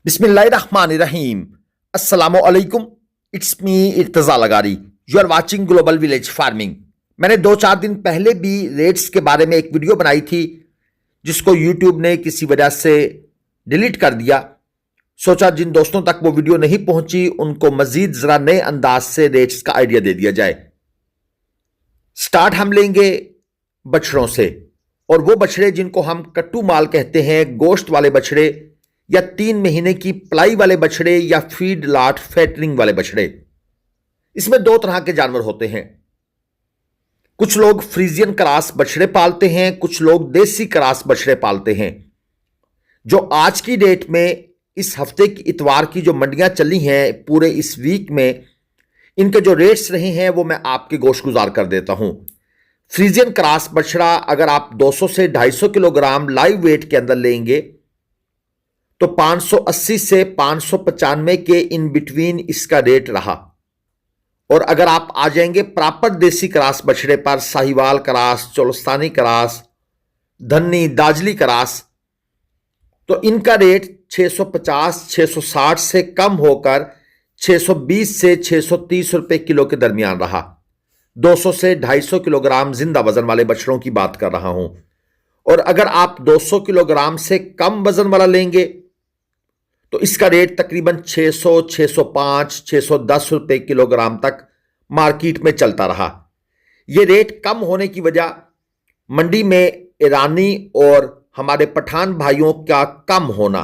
बिस्मिल्लाहिर्रहमानिर्रहीम। अस्सलामु अलैकुम। It's me Irtaza Lagari. You are watching global village farming. मैंने 2-4 दिन पहले भी रेट्स के बारे में एक वीडियो बनाई थी, जिसको यूट्यूब ने किसी वजह से डिलीट कर दिया। सोचा जिन दोस्तों तक वो वीडियो नहीं पहुंची उनको मजीद जरा नए अंदाज से रेट्स का आइडिया दे दिया जाए। स्टार्ट हम लेंगे बछड़ों से, और वो बछड़े जिनको हम कट्टू माल कहते हैं, गोश्त वाले बछड़े, या 3 महीने की पलाई वाले बछड़े, या फीड लाट फैटरिंग वाले बछड़े। इसमें 2 तरह के जानवर होते हैं। कुछ लोग फ्रीजियन क्रॉस बछड़े पालते हैं, कुछ लोग देसी क्रॉस बछड़े पालते हैं। जो आज की डेट में इस हफ्ते की इतवार की जो मंडियां चली हैं, पूरे इस वीक में इनके जो रेट्स रहे हैं वो मैं आपके गोशगुजार कर देता हूं। फ्रीजियन क्रॉस बछड़ा अगर आप 200 से 250 किलोग्राम लाइव वेट के अंदर लेंगे तो 580 से 595 के इन बिटवीन इसका रेट रहा। और अगर आप आ जाएंगे प्रॉपर देसी क्रॉस बछड़े पर, Sahiwal cross, Cholistani cross, Dhanni, Dajli cross, तो इनका रेट 650 660 से कम होकर 620 से 630 रुपए किलो के दरमियान रहा। 200 से 250 किलोग्राम जिंदा वजन वाले बछड़ों की बात कर रहा हूं। और अगर आप 200 किलोग्राम से कम वजन वाला लेंगे तो इसका रेट तकरीबन 600, 605, 610 रुपए किलोग्राम तक मार्केट में चलता रहा। यह रेट कम होने की वजह मंडी में ईरानी और हमारे पठान भाइयों का कम होना,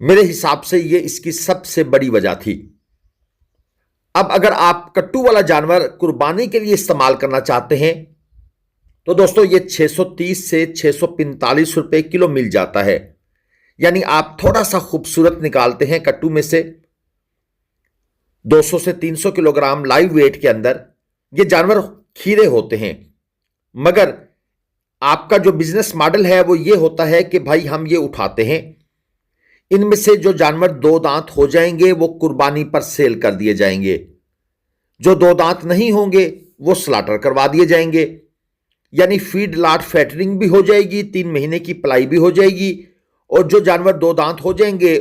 मेरे हिसाब से यह इसकी सबसे बड़ी वजह थी। अब अगर आप कट्टू वाला जानवर कुर्बानी के लिए इस्तेमाल करना चाहते हैं तो दोस्तों ये 630 से 645 रुपए किलो मिल जाता है। यानी आप थोड़ा सा खूबसूरत निकालते हैं कट्टू में से 200 से 300 किलोग्राम लाइव वेट के अंदर ये जानवर खीरे होते हैं। मगर आपका जो बिजनेस मॉडल है वो ये होता है कि भाई हम ये उठाते हैं, इनमें से जो जानवर 2 दांत हो जाएंगे वो कुर्बानी पर सेल कर दिए जाएंगे, जो 2 दांत नहीं होंगे वो स्लाटर करवा दिए जाएंगे। यानी फीड लाट फैटरिंग भी हो जाएगी, 3 महीने की पलाई भी हो जाएगी, और जो जानवर 2 दांत हो जाएंगे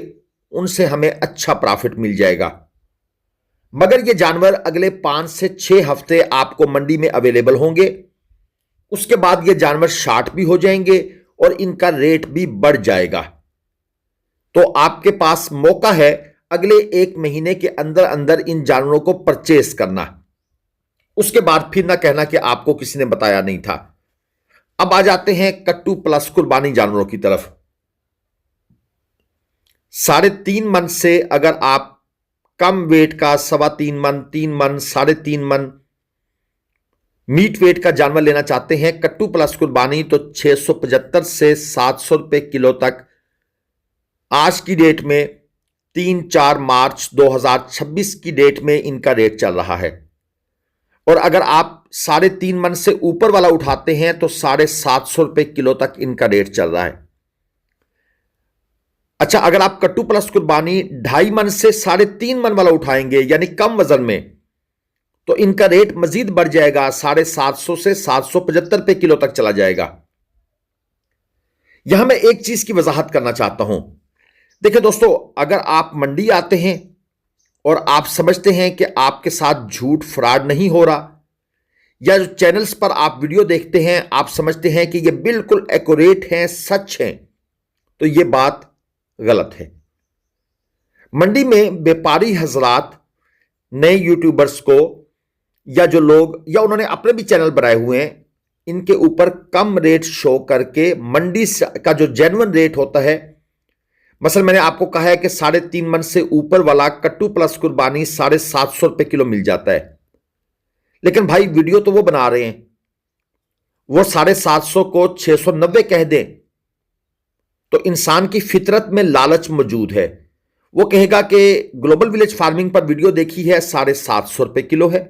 उनसे हमें अच्छा प्रॉफिट मिल जाएगा। मगर ये जानवर अगले 5 से 6 हफ्ते आपको मंडी में अवेलेबल होंगे। उसके बाद ये जानवर शार्ट भी हो जाएंगे और इनका रेट भी बढ़ जाएगा। तो आपके पास मौका है अगले 1 महीने के अंदर अंदर इन जानवरों को परचेस करना। उसके बाद फिर ना कहना कि आपको किसी ने बताया नहीं था। अब आ जाते हैं कट्टू प्लस कुर्बानी जानवरों की तरफ। 3.5 मन से अगर आप कम वेट का 3.25 मन, 3 मन, 3.5 मन मीट वेट का जानवर लेना चाहते हैं कट्टू प्लस कुर्बानी, तो 675 से 700 रुपए किलो तक आज की डेट में 3-4 मार्च 2026 की डेट में इनका रेट चल रहा है। और अगर आप 3.5 मन से ऊपर वाला उठाते हैं तो 750 रुपए किलो तक इनका रेट चल रहा है। अच्छा, अगर आप कट्टू प्लस कुर्बानी 2.5 मन से 3.5 मन वाला उठाएंगे यानी कम वजन में, तो इनका रेट मजीद बढ़ जाएगा, 750 से 775 रुपए किलो तक चला जाएगा। यहां मैं एक चीज की वजाहत करना चाहता हूं। देखिए दोस्तों, अगर आप मंडी आते हैं और आप समझते हैं कि आपके साथ झूठ फ्रॉड नहीं हो रहा, या जो चैनल्स पर आप वीडियो देखते हैं आप समझते हैं कि ये बिल्कुल एक्यूरेट हैं, सच हैं, तो ये बात गलत है। मंडी में व्यापारी हजरात नए यूट्यूबर्स को, या जो लोग, या उन्होंने अपने भी चैनल बनाए हुए हैं, इनके ऊपर कम रेट शो करके मंडी का जो जेन्युइन रेट होता है, मसलन मैंने आपको कहा है कि 3.5 मन से ऊपर वाला कट्टू प्लस कुर्बानी 750 रुपए किलो मिल जाता है। लेकिन भाई वीडियो तो वो बना रहे हैं, वो 750 को 690 कह दें तो इंसान की फितरत में लालच मौजूद है। वो कहेगा कि ग्लोबल विलेज फार्मिंग पर वीडियो देखी है 750 रुपए किलो है,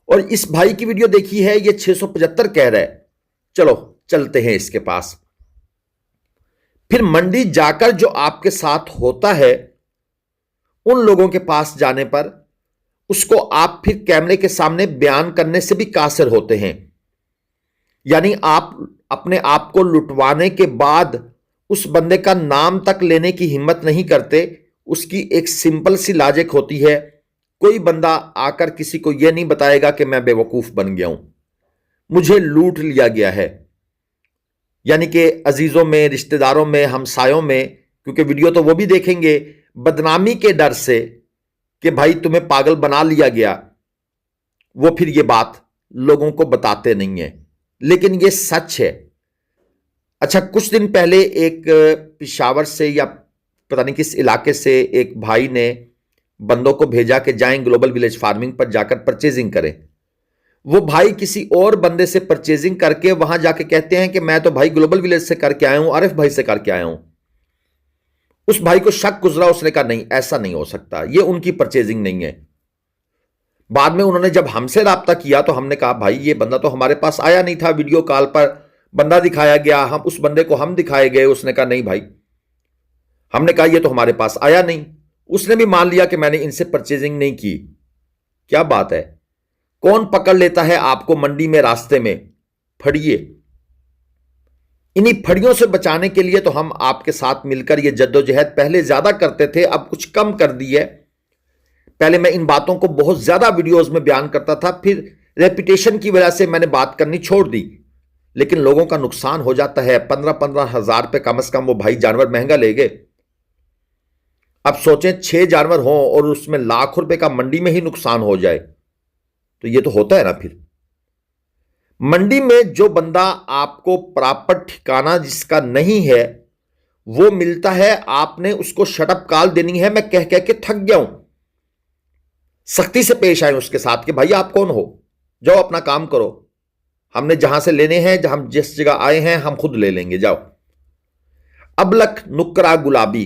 और इस भाई की वीडियो देखी है ये 675 कह रहा है, चलो चलते हैं इसके पास। फिर मंडी जाकर जो आपके साथ होता है, उन लोगों के पास जाने पर उसको आप फिर कैमरे के सामने बयान करने से भी कासिर होते हैं। यानी आप अपने आप को लुटवाने के बाद उस बंदे का नाम तक लेने की हिम्मत नहीं करते। उसकी एक सिंपल सी लॉजिक होती है, कोई बंदा आकर किसी को यह नहीं बताएगा कि मैं बेवकूफ बन गया हूं, मुझे लूट लिया गया है। यानी कि अजीजों में, रिश्तेदारों में, हमसायों में, क्योंकि वीडियो तो वो भी देखेंगे, बदनामी के डर से कि भाई तुम्हें पागल बना लिया गया, वो फिर ये बात लोगों को बताते नहीं है, लेकिन ये सच है। अच्छा, कुछ दिन पहले एक पिशावर से या पता नहीं किस इलाके से एक भाई ने बंदों को भेजा कि जाएं ग्लोबल विलेज फार्मिंग पर जाकर परचेजिंग करें। वो भाई किसी और बंदे से परचेजिंग करके वहां जाके कहते हैं कि मैं तो भाई ग्लोबल विलेज से करके आया हूं, आरिफ भाई से करके आया हूं। उस भाई को शक गुजरा, उसने कहा नहीं, ऐसा नहीं हो सकता, ये उनकी परचेजिंग नहीं है। बाद में उन्होंने जब हमसे राब्ता किया तो हमने कहा भाई ये बंदा तो हमारे पास आया नहीं था, वीडियो कॉल पर बंदा दिखाया गया, हम उस बंदे को हम दिखाए गए। उसने कहा नहीं भाई, हमने कहा ये तो हमारे पास आया नहीं। उसने भी मान लिया कि मैंने इनसे परचेजिंग नहीं की। क्या बात है, कौन पकड़ लेता है आपको मंडी में, रास्ते में फड़िए। इन्हीं फड़ियों से बचाने के लिए तो हम आपके साथ मिलकर ये जद्दोजहद पहले ज्यादा करते थे, अब कुछ कम कर दी है। पहले मैं इन बातों को बहुत ज्यादा वीडियोस में बयान करता था, फिर रेपुटेशन की वजह से मैंने बात करनी छोड़ दी। लेकिन लोगों का नुकसान हो जाता है। 15-15 हजार पे कम से कम वो भाई जानवर महंगा ले गए। अब सोचें 6 जानवर हों और उसमें लाख रुपए का मंडी में ही नुकसान हो जाए, तो ये तो होता है ना। फिर मंडी में जो बंदा आपको प्रॉपर ठिकाना जिसका नहीं है वो मिलता है, आपने उसको शटअप कॉल देनी है। मैं कह कह के थक गया हूं। सख्ती से पेश आए उसके साथ कि भाई आप कौन हो, जाओ अपना काम करो, हमने जहां से लेने हैं, हम जिस जगह आए हैं हम खुद ले लेंगे, जाओ। अबलख नुकरा गुलाबी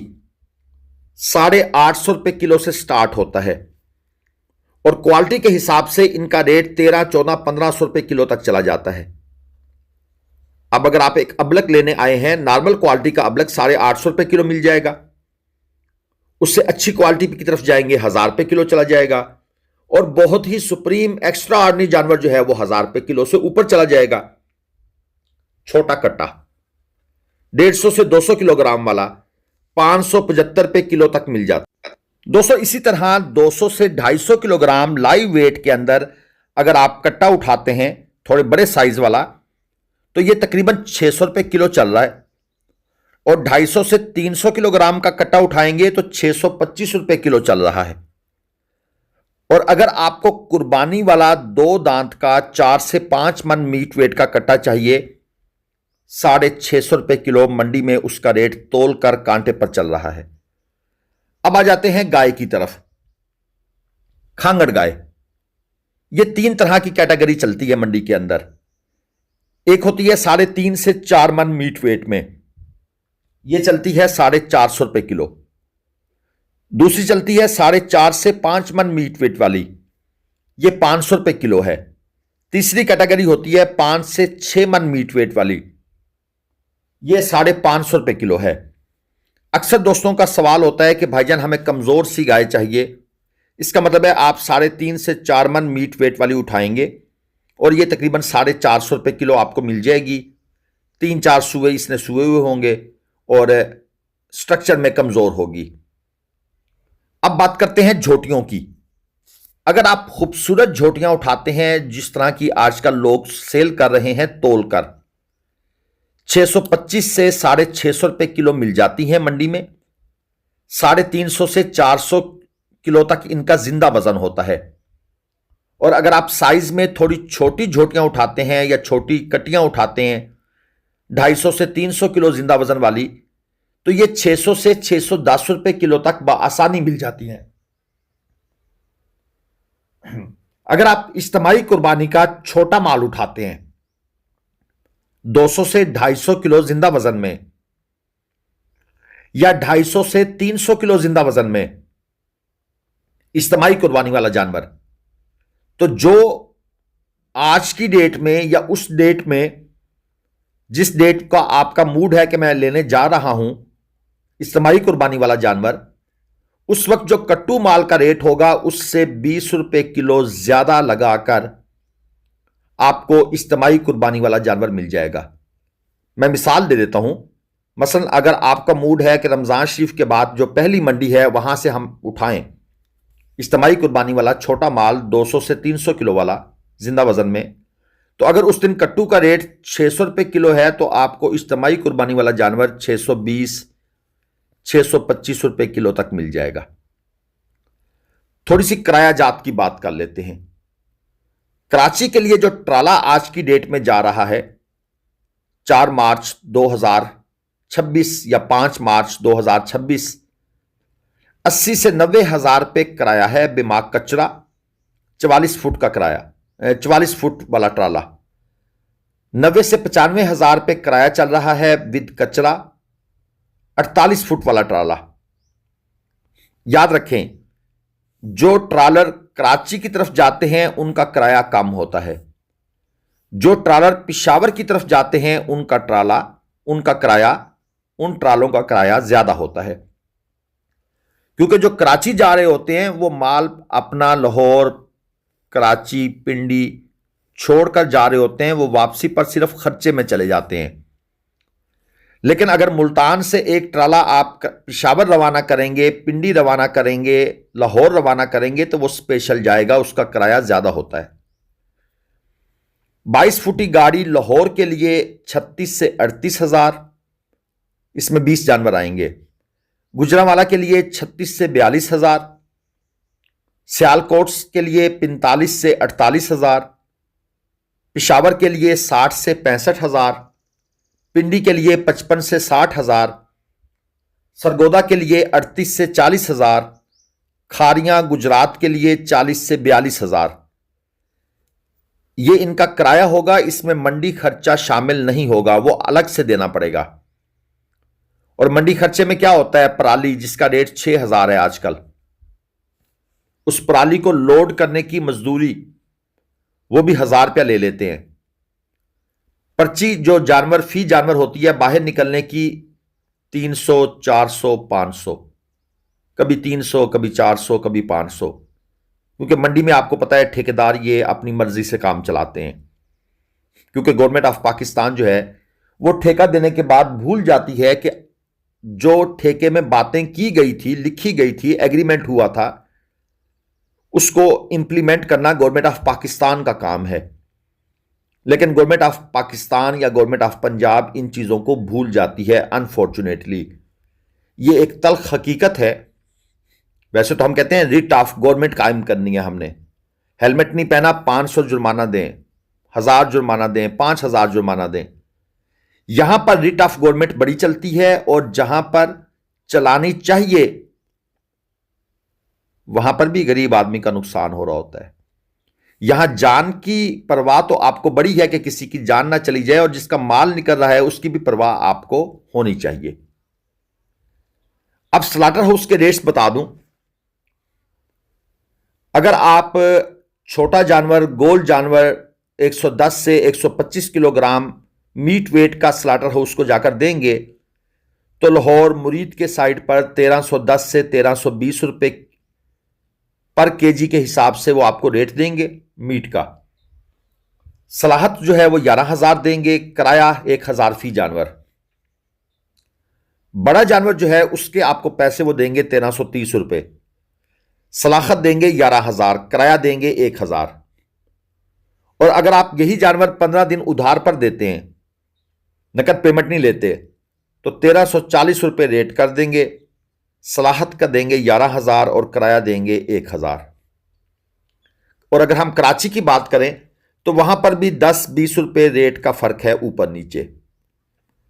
850 रुपए किलो से स्टार्ट होता है और क्वालिटी के हिसाब से इनका रेट 13, 14, 1500 रुपए किलो तक चला जाता है। अब अगर आप एक अबलख लेने आए हैं, नॉर्मल क्वालिटी का अबलख 850 रुपए किलो मिल जाएगा। उससे अच्छी क्वालिटी की तरफ जाएंगे 1000 रुपए किलो चला जाएगा, और बहुत ही सुप्रीम एक्स्ट्रा ऑर्डिनरी जानवर जो है वो 1000 रुपए किलो से ऊपर चला जाएगा। छोटा कट्टा 150 से 200 किलोग्राम वाला 575 रुपए किलो तक मिल जाता है। दोस्तों इसी तरह 200 से 250 किलोग्राम लाइव वेट के अंदर अगर आप कट्टा उठाते हैं थोड़े बड़े साइज वाला, तो ये तकरीबन 600 रुपए किलो चल रहा है। और 250 से 300 किलोग्राम का कट्टा उठाएंगे तो 625 रुपए किलो चल रहा है। और अगर आपको कुर्बानी वाला 2 दांत का 4 से 5 मन मीट वेट का कट्टा चाहिए, 650 रुपए किलो मंडी में उसका रेट तोल कर कांटे पर चल रहा है। अब आ जाते हैं गाय की तरफ। खांगड़ गाय, ये 3 तरह की कैटेगरी चलती है मंडी के अंदर। एक होती है 3.5 से 4 मन मीट वेट में, ये चलती है 450 रुपए किलो। दूसरी चलती है 4.5 से 5 मन मीट वेट वाली, ये 500 रुपए किलो है। तीसरी कैटेगरी होती है 5 से 6 मन मीट वेट वाली, ये 550 रुपए किलो है। अक्सर दोस्तों का सवाल होता है कि भाईजान हमें कमजोर सी गाय चाहिए। इसका मतलब है आप 3.5 से 4 मन मीट वेट वाली उठाएंगे और ये तकरीबन 450 रुपए किलो आपको मिल जाएगी। 3-4 सुए इसने सुए हुए होंगे और स्ट्रक्चर में कमजोर होगी। अब बात करते हैं झोटियों की। अगर आप खूबसूरत झोटियां उठाते हैं जिस तरह की आजकल लोग सेल कर रहे हैं तोलकर, 625 से 650 रुपए किलो मिल जाती हैं मंडी में। 350 से 400 किलो तक इनका जिंदा वजन होता है। और अगर आप साइज में थोड़ी छोटी झोटियां उठाते हैं या छोटी कटियां उठाते हैं 250 से 300 किलो जिंदा वजन वाली, तो ये 600 से 610 रुपए किलो तक बआसानी मिल जाती हैं। अगर आप इज्तिमाई कुर्बानी का छोटा माल उठाते हैं 200 से 250 किलो जिंदा वजन में या 250 से 300 किलो जिंदा वजन में इज्तिमाई कुर्बानी वाला जानवर, तो जो आज की डेट में या उस डेट में जिस डेट का आपका मूड है कि मैं लेने जा रहा हूं इज्तिमाई कुर्बानी वाला जानवर, उस वक्त जो कट्टू माल का रेट होगा उससे 20 रुपए किलो ज्यादा लगाकर आपको इज्तिमाई कुर्बानी वाला जानवर मिल जाएगा। मैं मिसाल दे देता हूं, मसलन अगर आपका मूड है कि रमज़ान शरीफ के बाद जो पहली मंडी है वहां से हम उठाएं इज्तिमाई कुर्बानी वाला छोटा माल 200 से 300 किलो वाला जिंदा वजन में, तो अगर उस दिन कट्टू का रेट 600 रुपये किलो है तो आपको इज्तिमाई कुर्बानी वाला जानवर 620 625 रुपये किलो तक मिल जाएगा। थोड़ी सी किराया जात की बात कर लेते हैं। कराची के लिए जो ट्राला आज की डेट में जा रहा है 4 मार्च 2026 या 5 मार्च 2026, 80 से 90 हज़ार रुपये किराया है बिमा कचरा। 44 फुट का किराया, 44 फुट वाला ट्राला 90 से 95 हज़ार रुपये किराया चल रहा है विद कचरा। 48 फुट वाला ट्राला, याद रखें जो ट्रालर कराची की तरफ जाते हैं उनका किराया कम होता है, जो ट्रालर पिशावर की तरफ जाते हैं उनका किराया उन ट्रालों का किराया ज्यादा होता है, क्योंकि जो कराची जा रहे होते हैं वो माल अपना लाहौर, कराची, पिंडी छोड़कर जा रहे होते हैं, वो वापसी पर सिर्फ खर्चे में चले जाते हैं। लेकिन अगर मुल्तान से एक ट्राला आप पिशावर रवाना करेंगे, पिंडी रवाना करेंगे, लाहौर रवाना करेंगे तो वो स्पेशल जाएगा, उसका किराया ज्यादा होता है। 22 फुटी गाड़ी लाहौर के लिए 36 से 38 हज़ार, इसमें 20 जानवर आएंगे। गुजरांवाला के लिए 36 से 42 हज़ार, सियालकोट के लिए 45 से 48 हज़ार, पिशावर के लिए 60 से 65 हज़ार, पिंडी के लिए 55 से 60 हज़ार, सरगोदा के लिए 38 से 40 हज़ार, खारियां गुजरात के लिए 40 से 42 हज़ार। ये इनका किराया होगा, इसमें मंडी खर्चा शामिल नहीं होगा, वो अलग से देना पड़ेगा। और मंडी खर्चे में क्या होता है, पराली जिसका रेट 6,000 है आजकल, उस पराली को लोड करने की मजदूरी वो भी 1,000 रुपया ले लेते हैं। पर्ची जो जानवर फी जानवर होती है बाहर निकलने की 300, 400, 500, कभी 300, कभी 400, कभी 500, क्योंकि मंडी में आपको पता है ठेकेदार ये अपनी मर्जी से काम चलाते हैं, क्योंकि गवर्नमेंट ऑफ पाकिस्तान जो है वो ठेका देने के बाद भूल जाती है कि जो ठेके में बातें की गई थी, लिखी गई थी, एग्रीमेंट हुआ था, उसको इंप्लीमेंट करना गवर्नमेंट ऑफ पाकिस्तान का काम है। लेकिन गवर्नमेंट ऑफ पाकिस्तान या गवर्नमेंट ऑफ पंजाब इन चीज़ों को भूल जाती है, अनफॉर्चुनेटली। ये एक तल्ख हकीकत है। वैसे तो हम कहते हैं रिट ऑफ गवर्नमेंट कायम करनी है हमने। हेलमेट नहीं पहना 500 जुर्माना दें, 1,000 जुर्माना दें, 5,000 जुर्माना दें। यहां पर रिट ऑफ गवर्नमेंट बड़ी चलती है, और जहां पर चलानी चाहिए वहां पर भी गरीब आदमी का नुकसान हो रहा होता है। यहां जान की परवाह तो आपको बड़ी है कि किसी की जान ना चली जाए, और जिसका माल निकल रहा है उसकी भी परवाह आपको होनी चाहिए। अब स्लाटर हाउस के रेट्स बता दूं। अगर आप छोटा जानवर, गोल जानवर 110 से 125 किलोग्राम मीट वेट का स्लाटर हाउस को जाकर देंगे तो लाहौर मुरीद के साइड पर 1310 से 1320 रुपए पर केजी के हिसाब से वो आपको रेट देंगे मीट का। सलाहत जो है वो 11,000 देंगे, किराया 1,000 फी जानवर। बड़ा जानवर जो है उसके आपको पैसे वो देंगे 1330 रुपए, सलाखत देंगे 11,000, किराया देंगे 1,000। और अगर आप यही जानवर 15 दिन उधार पर देते हैं, नकद पेमेंट नहीं लेते, तो 1340 रुपए रेट कर देंगे, सलाहत का देंगे 11,000 और किराया देंगे 1,000। और अगर हम कराची की बात करें तो वहां पर भी 10-20 रुपए रेट का फर्क है ऊपर नीचे,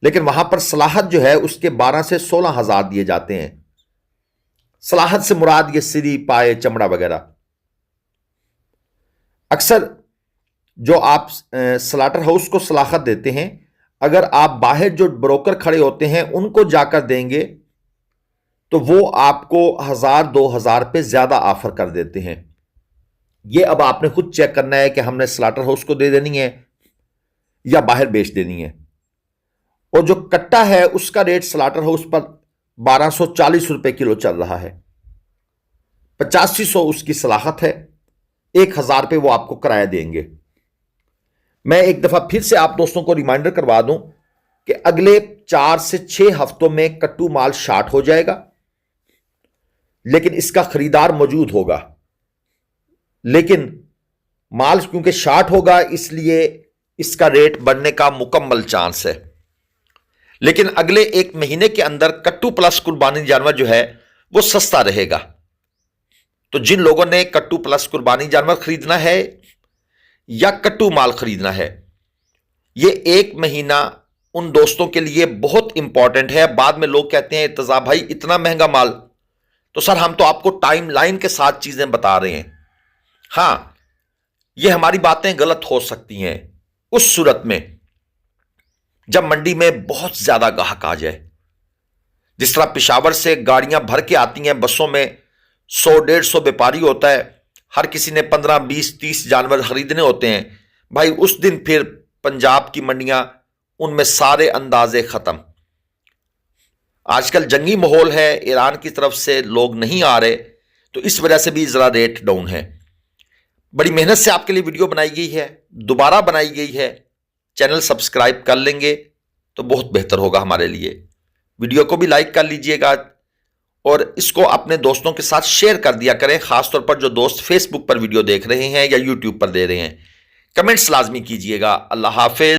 लेकिन वहां पर सलाहत जो है उसके 12 से 16,000 दिए जाते हैं। सलाहत से मुराद ये सिरी, पाए, चमड़ा वगैरह। अक्सर जो आप स्लाटर हाउस को सलाखत देते हैं, अगर आप बाहर जो ब्रोकर खड़े होते हैं उनको जाकर देंगे तो वो आपको 1,000-2,000 रुपये ज्यादा ऑफर कर देते हैं। ये अब आपने खुद चेक करना है कि हमने स्लाटर हाउस को दे देनी है या बाहर बेच देनी है। और जो कट्टा है उसका रेट स्लाटर हाउस पर 1240 रुपए किलो चल रहा है, 8500 उसकी सलाखत है, 1,000 रुपये वो आपको किराया देंगे। मैं एक दफा फिर से आप दोस्तों को रिमाइंडर करवा दूं, कि अगले 4 से 6 हफ्तों में कट्टू माल शार्ट हो जाएगा, लेकिन इसका खरीदार मौजूद होगा। लेकिन माल क्योंकि शार्ट होगा इसलिए इसका रेट बढ़ने का मुकम्मल चांस है। लेकिन अगले 1 महीने के अंदर कट्टू प्लस कुर्बानी जानवर जो है वो सस्ता रहेगा। तो जिन लोगों ने कट्टू प्लस कुर्बानी जानवर खरीदना है या कट्टू माल खरीदना है, ये 1 महीना उन दोस्तों के लिए बहुत इंपॉर्टेंट है। बाद में लोग कहते हैं इर्तजा भाई इतना महंगा माल, तो सर हम तो आपको टाइम लाइन के साथ चीजें बता रहे हैं। हां, ये हमारी बातें गलत हो सकती हैं उस सूरत में जब मंडी में बहुत ज्यादा ग्राहक आ जाए। जिस तरह पेशावर से गाड़ियां भर के आती हैं, बसों में 100-150 व्यापारी होता है, हर किसी ने 15, 20, 30 जानवर खरीदने होते हैं भाई। उस दिन फिर पंजाब की मंडियां, उनमें सारे अंदाजे खत्म। आजकल जंगी माहौल है, ईरान की तरफ से लोग नहीं आ रहे, तो इस वजह से भी जरा रेट डाउन है। बड़ी मेहनत से आपके लिए वीडियो बनाई गई है, दोबारा बनाई गई है। चैनल सब्सक्राइब कर लेंगे तो बहुत बेहतर होगा हमारे लिए। वीडियो को भी लाइक कर लीजिएगा और इसको अपने दोस्तों के साथ शेयर कर दिया करें, खासतौर पर जो दोस्त फेसबुक पर वीडियो देख रहे हैं या यूट्यूब पर दे रहे हैं। कमेंट्स लाजमी कीजिएगा। अल्लाह हाफिज।